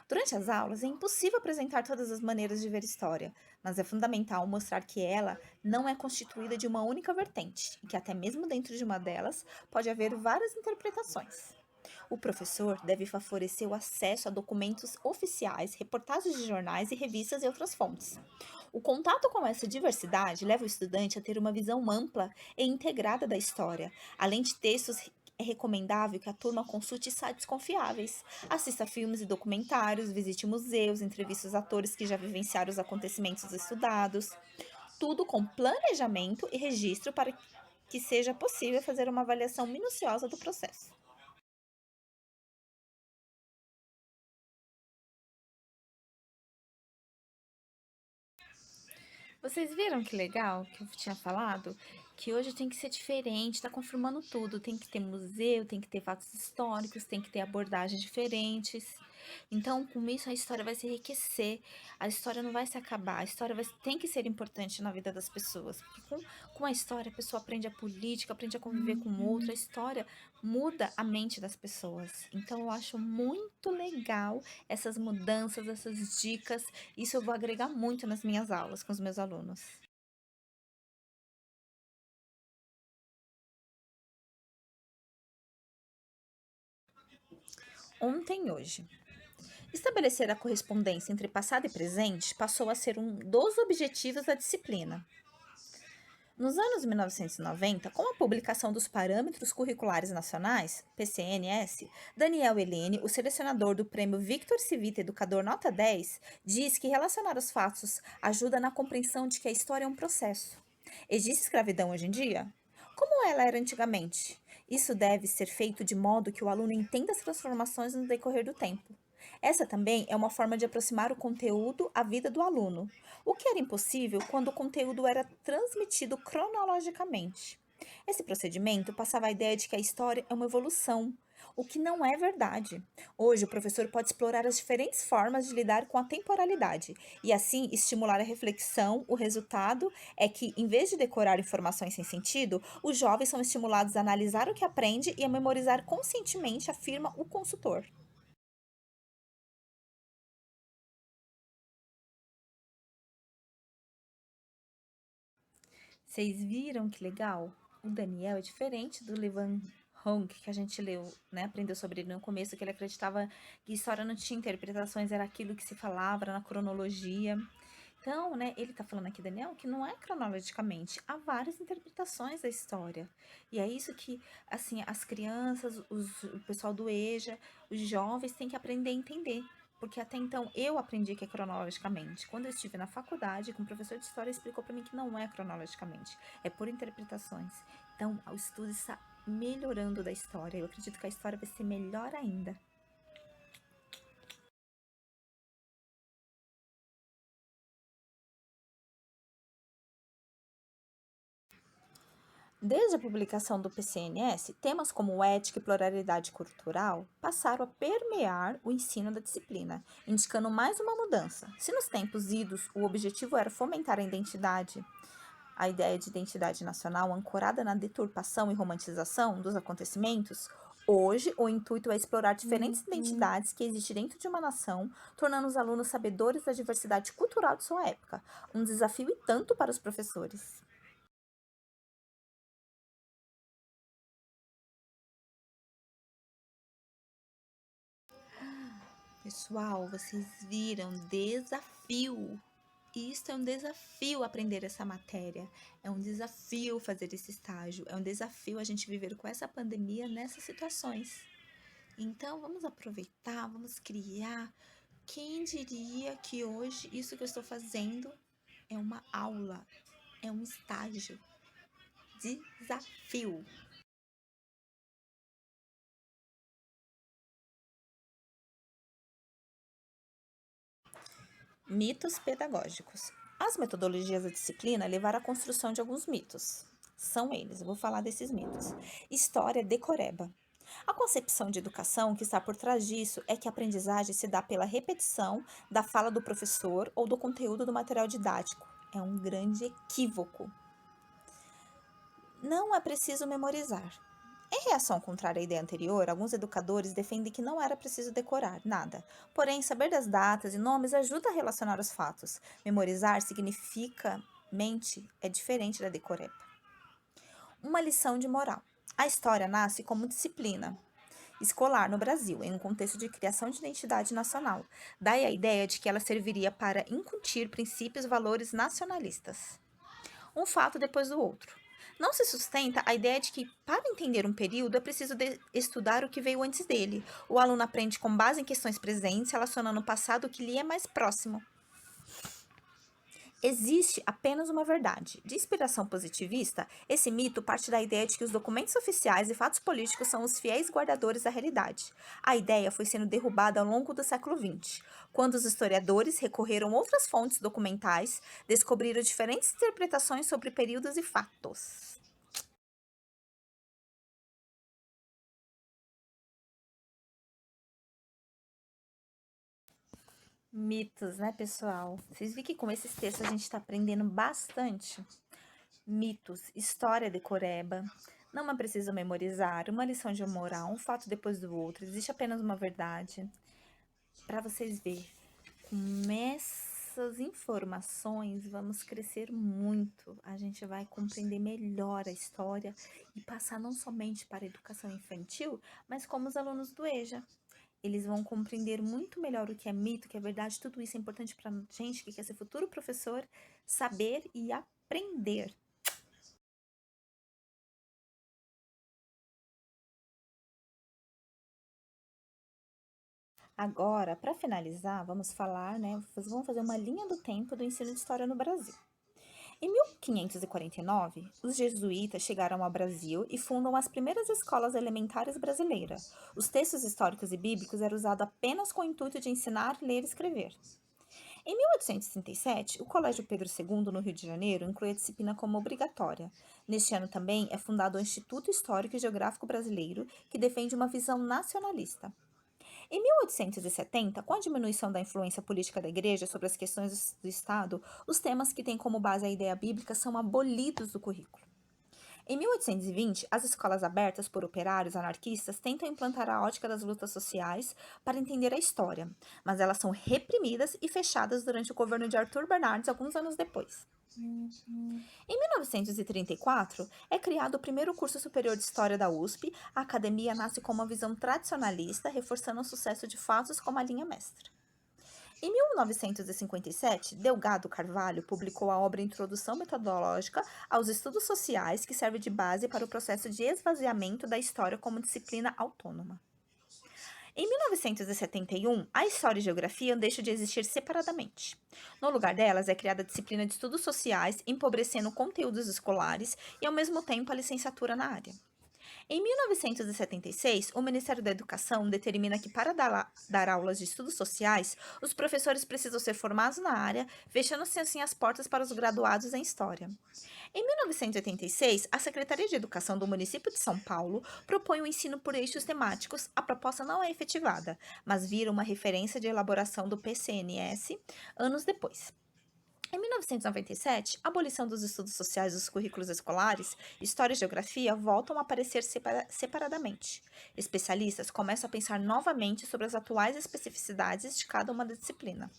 Durante as aulas, é impossível apresentar todas as maneiras de ver história, mas é fundamental mostrar que ela não é constituída de uma única vertente e que, até mesmo dentro de uma delas, pode haver várias interpretações. O professor deve favorecer o acesso a documentos oficiais, reportagens de jornais e revistas e outras fontes. O contato com essa diversidade leva o estudante a ter uma visão ampla e integrada da história. Além de textos, é recomendável que a turma consulte sites confiáveis, assista filmes e documentários, visite museus, entreviste os atores que já vivenciaram os acontecimentos estudados. Tudo com planejamento e registro para que seja possível fazer uma avaliação minuciosa do processo. Vocês viram que legal que eu tinha falado? Que hoje tem que ser diferente, tá confirmando tudo. Tem que ter museu, tem que ter fatos históricos, tem que ter abordagens diferentes. Então, com isso, a história vai se enriquecer, a história não vai se acabar, a história tem que ser importante na vida das pessoas. Porque com a história, a pessoa aprende a política, aprende a conviver com outra, a história muda a mente das pessoas. Então, eu acho muito legal essas mudanças, essas dicas. Isso eu vou agregar muito nas minhas aulas com os meus alunos. Ontem e hoje. Estabelecer a correspondência entre passado e presente passou a ser um dos objetivos da disciplina. Nos anos 1990, com a publicação dos Parâmetros Curriculares Nacionais, PCNS, Daniel Helene, o selecionador do prêmio Victor Civita Educador Nota 10, diz que relacionar os fatos ajuda na compreensão de que a história é um processo. Existe escravidão hoje em dia? Como ela era antigamente? Isso deve ser feito de modo que o aluno entenda as transformações no decorrer do tempo. Essa também é uma forma de aproximar o conteúdo à vida do aluno, o que era impossível quando o conteúdo era transmitido cronologicamente. Esse procedimento passava a ideia de que a história é uma evolução, o que não é verdade. Hoje, o professor pode explorar as diferentes formas de lidar com a temporalidade e, assim, estimular a reflexão. O resultado é que, em vez de decorar informações sem sentido, os jovens são estimulados a analisar o que aprende e a memorizar conscientemente, afirma o consultor. Vocês viram que legal? O Daniel é diferente do Levan Hong, que a gente leu, né? Aprendeu sobre ele no começo, que ele acreditava que história não tinha interpretações, era aquilo que se falava, era na cronologia. Então, né, ele tá falando aqui, Daniel, que não é cronologicamente, há várias interpretações da história. E é isso que, assim, as crianças, o pessoal do EJA, os jovens têm que aprender a entender. Porque até então eu aprendi que é cronologicamente. Quando eu estive na faculdade, com o professor de história explicou para mim que não é cronologicamente, é por interpretações. Então, o estudo está melhorando da história. Eu acredito que a história vai ser melhor ainda. Desde a publicação do PCNS, temas como ética e pluralidade cultural passaram a permear o ensino da disciplina, indicando mais uma mudança. Se nos tempos idos o objetivo era fomentar a ideia de identidade nacional ancorada na deturpação e romantização dos acontecimentos, hoje o intuito é explorar diferentes identidades que existem dentro de uma nação, tornando os alunos sabedores da diversidade cultural de sua época, um desafio e tanto para os professores. Pessoal, vocês viram desafio. Isto é um desafio aprender essa matéria. É um desafio fazer esse estágio. É um desafio a gente viver com essa pandemia nessas situações. Então, vamos aproveitar, vamos criar. Quem diria que hoje isso que eu estou fazendo é uma aula, é um estágio? Desafio. Mitos pedagógicos. As metodologias da disciplina levaram à construção de alguns mitos. São eles, eu vou falar desses mitos. História decoreba. A concepção de educação que está por trás disso é que a aprendizagem se dá pela repetição da fala do professor ou do conteúdo do material didático. É um grande equívoco. Não é preciso memorizar. Em reação contrária à ideia anterior, alguns educadores defendem que não era preciso decorar nada. Porém, saber das datas e nomes ajuda a relacionar os fatos. Memorizar significa mente é diferente da decoreba. Uma lição de moral. A história nasce como disciplina escolar no Brasil, em um contexto de criação de identidade nacional. Daí a ideia de que ela serviria para incutir princípios e valores nacionalistas. Um fato depois do outro. Não se sustenta a ideia de que, para entender um período, é preciso estudar o que veio antes dele. O aluno aprende com base em questões presentes, relacionando o passado que lhe é mais próximo. Existe apenas uma verdade. De inspiração positivista, esse mito parte da ideia de que os documentos oficiais e fatos políticos são os fiéis guardadores da realidade. A ideia foi sendo derrubada ao longo do século XX, quando os historiadores recorreram a outras fontes documentais, descobriram diferentes interpretações sobre períodos e fatos. Mitos, né, pessoal? Vocês viram que com esses textos a gente está aprendendo bastante? Mitos, história decoreba. Não é preciso memorizar, uma lição de moral, um fato depois do outro. Existe apenas uma verdade. Para vocês verem, com essas informações vamos crescer muito. A gente vai compreender melhor a história e passar não somente para a educação infantil, mas como os alunos do EJA. Eles vão compreender muito melhor o que é mito, o que é verdade. Tudo isso é importante para a gente que quer ser futuro professor, saber e aprender. Agora, para finalizar, vamos falar, né? Vamos fazer uma linha do tempo do ensino de história no Brasil. Em 1549, os jesuítas chegaram ao Brasil e fundam as primeiras escolas elementares brasileiras. Os textos históricos e bíblicos eram usados apenas com o intuito de ensinar, ler e escrever. Em 1837, o Colégio Pedro II, no Rio de Janeiro, inclui a disciplina como obrigatória. Neste ano também é fundado o Instituto Histórico e Geográfico Brasileiro, que defende uma visão nacionalista. Em 1870, com a diminuição da influência política da Igreja sobre as questões do Estado, os temas que têm como base a ideia bíblica são abolidos do currículo. Em 1820, as escolas abertas por operários anarquistas tentam implantar a ótica das lutas sociais para entender a história, mas elas são reprimidas e fechadas durante o governo de Arthur Bernardes alguns anos depois. Em 1934, é criado o primeiro curso superior de História da USP. A academia nasce com uma visão tradicionalista, reforçando o sucesso de fatos como a linha mestra. Em 1957, Delgado Carvalho publicou a obra Introdução Metodológica aos Estudos Sociais, que serve de base para o processo de esvaziamento da história como disciplina autônoma. Em 1971, a História e Geografia deixam de existir separadamente. No lugar delas, é criada a disciplina de Estudos Sociais, empobrecendo conteúdos escolares e, ao mesmo tempo, a licenciatura na área. Em 1976, o Ministério da Educação determina que, para dar aulas de estudos sociais, os professores precisam ser formados na área, fechando-se assim as portas para os graduados em História. Em 1986, a Secretaria de Educação do município de São Paulo propõe o ensino por eixos temáticos. A proposta não é efetivada, mas vira uma referência de elaboração do PCNS anos depois. Em 1997, a abolição dos estudos sociais dos currículos escolares, História e Geografia voltam a aparecer separadamente. Especialistas começam a pensar novamente sobre as atuais especificidades de cada uma disciplina.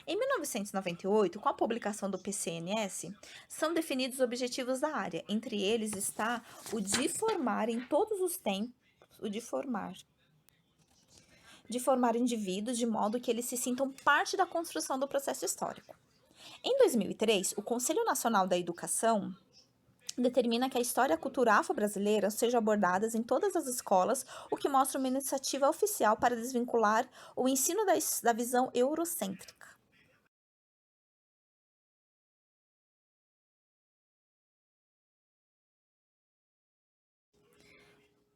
Em 1998, com a publicação do PCNS, são definidos os objetivos da área. Entre eles está o de formar em todos os tempos, de formar indivíduos de modo que eles se sintam parte da construção do processo histórico. Em 2003, o Conselho Nacional da Educação determina que a história cultural afro-brasileira seja abordada em todas as escolas, o que mostra uma iniciativa oficial para desvincular o ensino da visão eurocêntrica.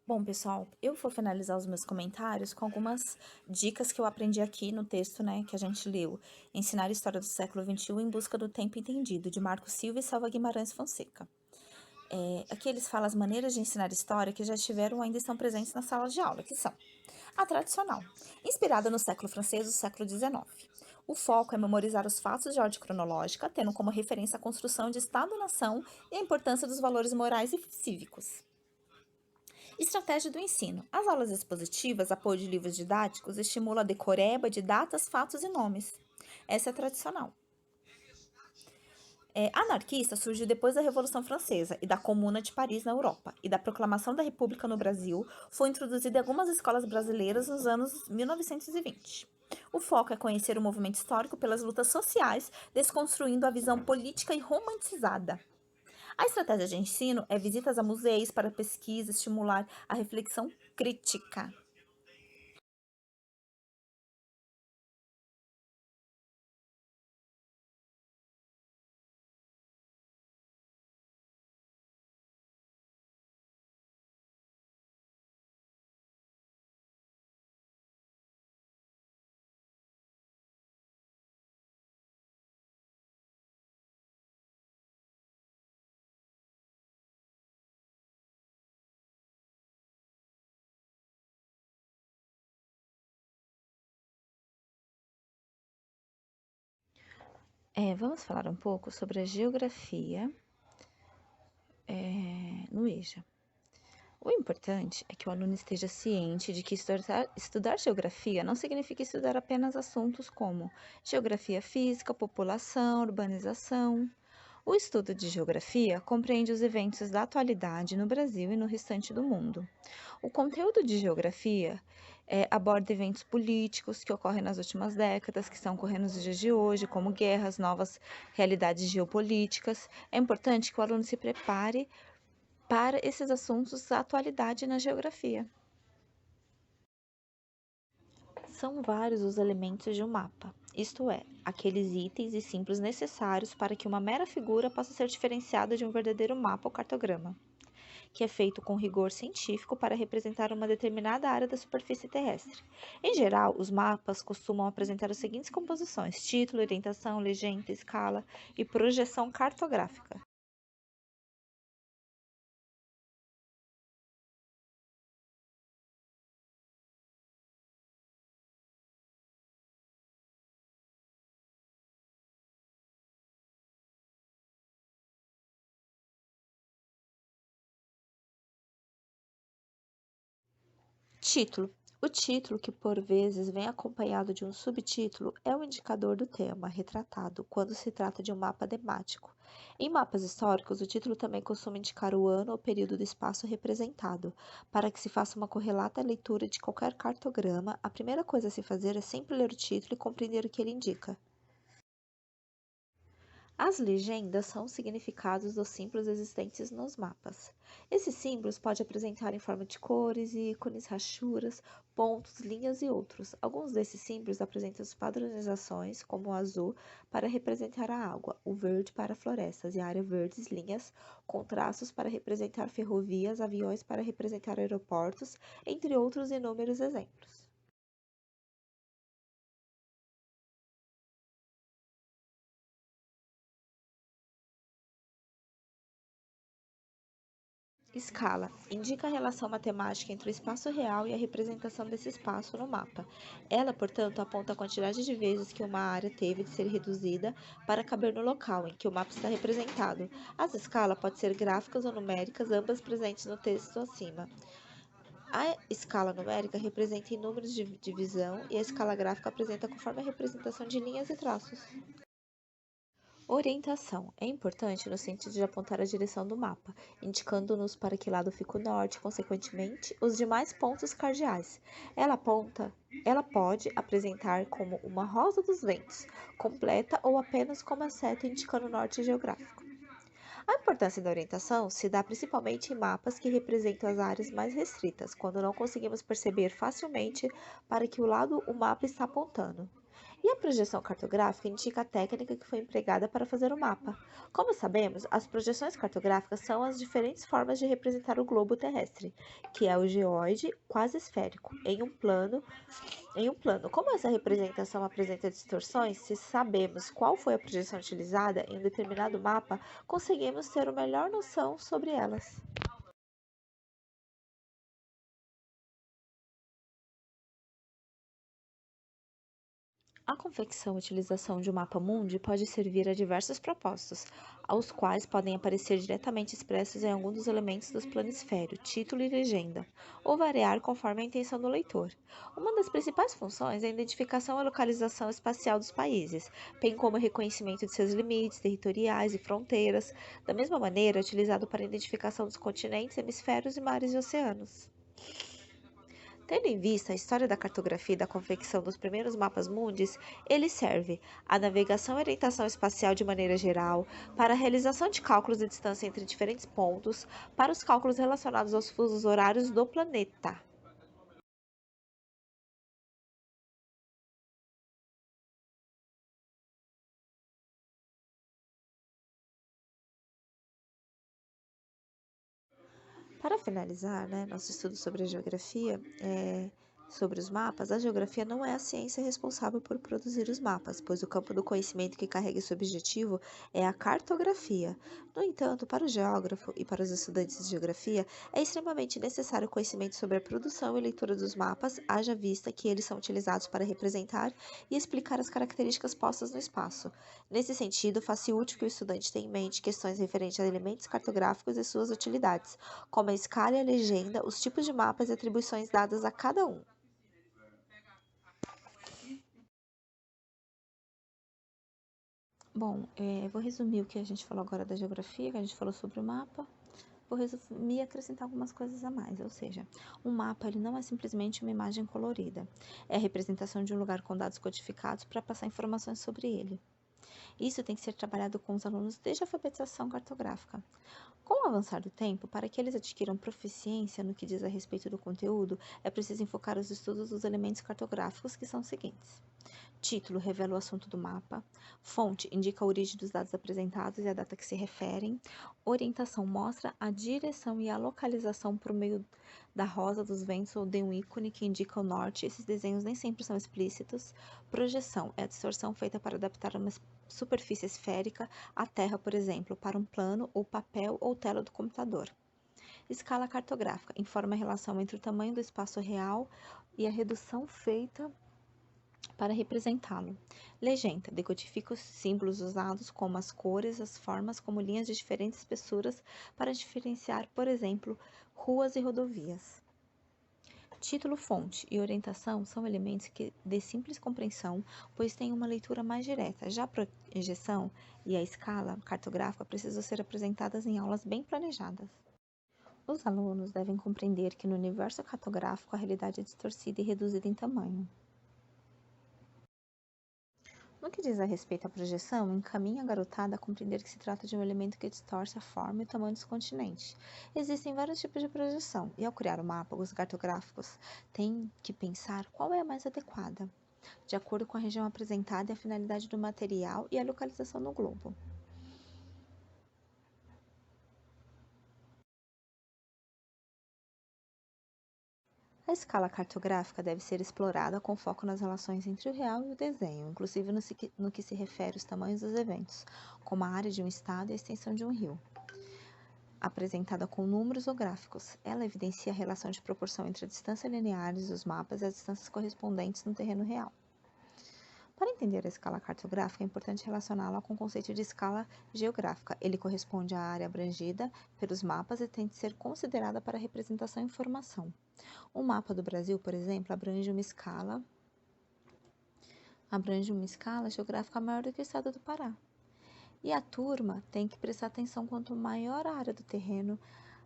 Bom, pessoal, eu vou finalizar os meus comentários com algumas dicas que eu aprendi aqui no texto, né, que a gente leu. Ensinar a História do Século XXI em Busca do Tempo Entendido, de Marco Silva e Selva Guimarães Fonseca. Aqui eles falam as maneiras de ensinar história que já estiveram ou ainda estão presentes na sala de aula, que são a tradicional, inspirada no século francês do século XIX. O foco é memorizar os fatos de ordem cronológica, tendo como referência a construção de Estado-nação e a importância dos valores morais e cívicos. Estratégia do ensino. As aulas expositivas, apoio de livros didáticos, estimula a decoreba de datas, fatos e nomes. Essa é a tradicional. Anarquista surgiu depois da Revolução Francesa e da Comuna de Paris na Europa, e da Proclamação da República no Brasil. Foi introduzida em algumas escolas brasileiras nos anos 1920. O foco é conhecer o movimento histórico pelas lutas sociais, desconstruindo a visão política e romantizada. A estratégia de ensino é visitas a museus para pesquisa, estimular a reflexão crítica. Vamos falar um pouco sobre a geografia no EJA. O importante é que o aluno esteja ciente de que estudar geografia não significa estudar apenas assuntos como geografia física, população, urbanização. O estudo de geografia compreende os eventos da atualidade no Brasil e no restante do mundo. O conteúdo de geografia aborda eventos políticos que ocorrem nas últimas décadas, que estão ocorrendo nos dias de hoje, como guerras, novas realidades geopolíticas. É importante que o aluno se prepare para esses assuntos da atualidade na geografia. São vários os elementos de um mapa, isto é, aqueles itens e símbolos necessários para que uma mera figura possa ser diferenciada de um verdadeiro mapa ou cartograma, que é feito com rigor científico para representar uma determinada área da superfície terrestre. Em geral, os mapas costumam apresentar as seguintes composições: título, orientação, legenda, escala e projeção cartográfica. Título. O título, que por vezes vem acompanhado de um subtítulo, é o indicador do tema retratado quando se trata de um mapa temático. Em mapas históricos, o título também costuma indicar o ano ou período do espaço representado. Para que se faça uma correlata leitura de qualquer cartograma, a primeira coisa a se fazer é sempre ler o título e compreender o que ele indica. As legendas são os significados dos símbolos existentes nos mapas. Esses símbolos podem apresentar em forma de cores, ícones, rachuras, pontos, linhas e outros. Alguns desses símbolos apresentam as padronizações, como o azul para representar a água, o verde para florestas e a área verdes, linhas, com traços para representar ferrovias, aviões para representar aeroportos, entre outros inúmeros exemplos. Escala indica a relação matemática entre o espaço real e a representação desse espaço no mapa. Ela, portanto, aponta a quantidade de vezes que uma área teve de ser reduzida para caber no local em que o mapa está representado. As escalas podem ser gráficas ou numéricas, ambas presentes no texto acima. A escala numérica representa em números de divisão e a escala gráfica apresenta conforme a representação de linhas e traços. Orientação é importante no sentido de apontar a direção do mapa, indicando-nos para que lado fica o norte, consequentemente, os demais pontos cardeais. Ela pode apresentar como uma rosa dos ventos, completa ou apenas como a seta indicando o norte geográfico. A importância da orientação se dá principalmente em mapas que representam as áreas mais restritas, quando não conseguimos perceber facilmente para que lado o mapa está apontando. E a projeção cartográfica indica a técnica que foi empregada para fazer o mapa. Como sabemos, as projeções cartográficas são as diferentes formas de representar o globo terrestre, que é o geóide quase esférico, em um plano. Como essa representação apresenta distorções, se sabemos qual foi a projeção utilizada em um determinado mapa, conseguimos ter uma melhor noção sobre elas. A confecção e utilização de um mapa mundi pode servir a diversos propósitos, aos quais podem aparecer diretamente expressos em algum dos elementos do planisfério, título e legenda, ou variar conforme a intenção do leitor. Uma das principais funções é a identificação e localização espacial dos países, bem como o reconhecimento de seus limites territoriais e fronteiras, da mesma maneira é utilizado para a identificação dos continentes, hemisférios e mares e oceanos. Tendo em vista a história da cartografia e da confecção dos primeiros mapas mundis, ele serve à navegação e orientação espacial de maneira geral, para a realização de cálculos de distância entre diferentes pontos, para os cálculos relacionados aos fusos horários do planeta. Para finalizar, nosso estudo sobre a geografia, sobre os mapas, a geografia não é a ciência responsável por produzir os mapas, pois o campo do conhecimento que carrega esse objetivo é a cartografia. No entanto, para o geógrafo e para os estudantes de geografia, é extremamente necessário o conhecimento sobre a produção e leitura dos mapas, haja vista que eles são utilizados para representar e explicar as características postas no espaço. Nesse sentido, faz-se útil que o estudante tenha em mente questões referentes a elementos cartográficos e suas utilidades, como a escala e a legenda, os tipos de mapas e atribuições dadas a cada um. Bom, vou resumir o que a gente falou agora da geografia, que a gente falou sobre o mapa. Vou resumir e acrescentar algumas coisas a mais, ou seja, um mapa ele não é simplesmente uma imagem colorida, é a representação de um lugar com dados codificados para passar informações sobre ele. Isso tem que ser trabalhado com os alunos desde a alfabetização cartográfica. Com o avançar do tempo, para que eles adquiram proficiência no que diz a respeito do conteúdo, é preciso enfocar os estudos dos elementos cartográficos, que são os seguintes. Título revela o assunto do mapa. Fonte indica a origem dos dados apresentados e a data que se referem. Orientação mostra a direção e a localização por meio da rosa dos ventos ou de um ícone que indica o norte. Esses desenhos nem sempre são explícitos. Projeção é a distorção feita para adaptar uma superfície esférica à Terra, por exemplo, para um plano ou papel ou tela do computador. Escala cartográfica informa a relação entre o tamanho do espaço real e a redução feita para representá-lo. Legenda decodifica os símbolos usados, como as cores, as formas, como linhas de diferentes espessuras para diferenciar, por exemplo, ruas e rodovias. Título, fonte e orientação são elementos de simples compreensão, pois têm uma leitura mais direta. Já a projeção e a escala cartográfica precisam ser apresentadas em aulas bem planejadas. Os alunos devem compreender que no universo cartográfico a realidade é distorcida e reduzida em tamanho. No que diz a respeito à projeção, encaminha a garotada a compreender que se trata de um elemento que distorce a forma e o tamanho dos continentes. Existem vários tipos de projeção, e ao criar o mapa, os cartográficos têm que pensar qual é a mais adequada, de acordo com a região apresentada e a finalidade do material e a localização no globo. A escala cartográfica deve ser explorada com foco nas relações entre o real e o desenho, inclusive no que se refere aos tamanhos dos eventos, como a área de um estado e a extensão de um rio. Apresentada com números ou gráficos, ela evidencia a relação de proporção entre a distância lineares dos mapas e as distâncias correspondentes no terreno real. Para entender a escala cartográfica, é importante relacioná-la com o conceito de escala geográfica. Ele corresponde à área abrangida pelos mapas e tem de ser considerada para a representação e informação. O mapa do Brasil, por exemplo, abrange uma escala geográfica maior do que o estado do Pará. E a turma tem que prestar atenção: quanto maior a área do terreno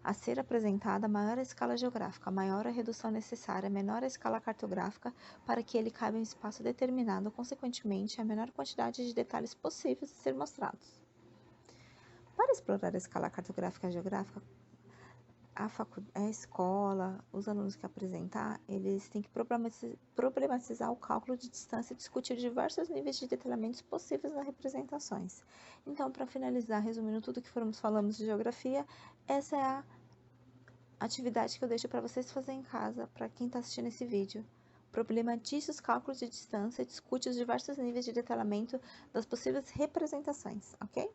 a ser apresentada, maior a escala geográfica, maior a redução necessária, menor a escala cartográfica para que ele caiba em um espaço determinado, consequentemente, a menor quantidade de detalhes possíveis de ser mostrados. Para explorar a escala cartográfica e geográfica, a escola, os alunos que apresentar, eles têm que problematizar o cálculo de distância e discutir diversos níveis de detalhamentos possíveis nas representações. Então, para finalizar, resumindo tudo que falamos de geografia, essa é a atividade que eu deixo para vocês fazerem em casa, para quem está assistindo esse vídeo. Problematize os cálculos de distância e discute os diversos níveis de detalhamento das possíveis representações, ok?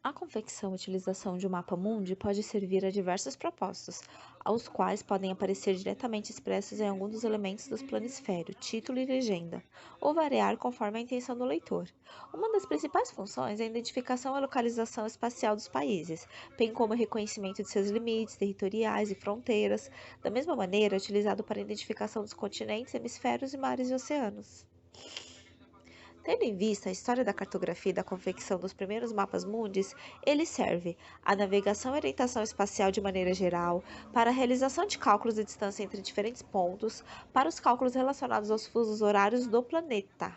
A confecção e utilização de um mapa mundi pode servir a diversos propósitos, aos quais podem aparecer diretamente expressos em algum dos elementos do planisfério, título e legenda, ou variar conforme a intenção do leitor. Uma das principais funções é a identificação e localização espacial dos países, bem como o reconhecimento de seus limites territoriais e fronteiras. Da mesma maneira, é utilizado para a identificação dos continentes, hemisférios e mares e oceanos. Tendo em vista a história da cartografia e da confecção dos primeiros mapas mundis, ele serve à navegação e orientação espacial de maneira geral, para a realização de cálculos de distância entre diferentes pontos, para os cálculos relacionados aos fusos horários do planeta.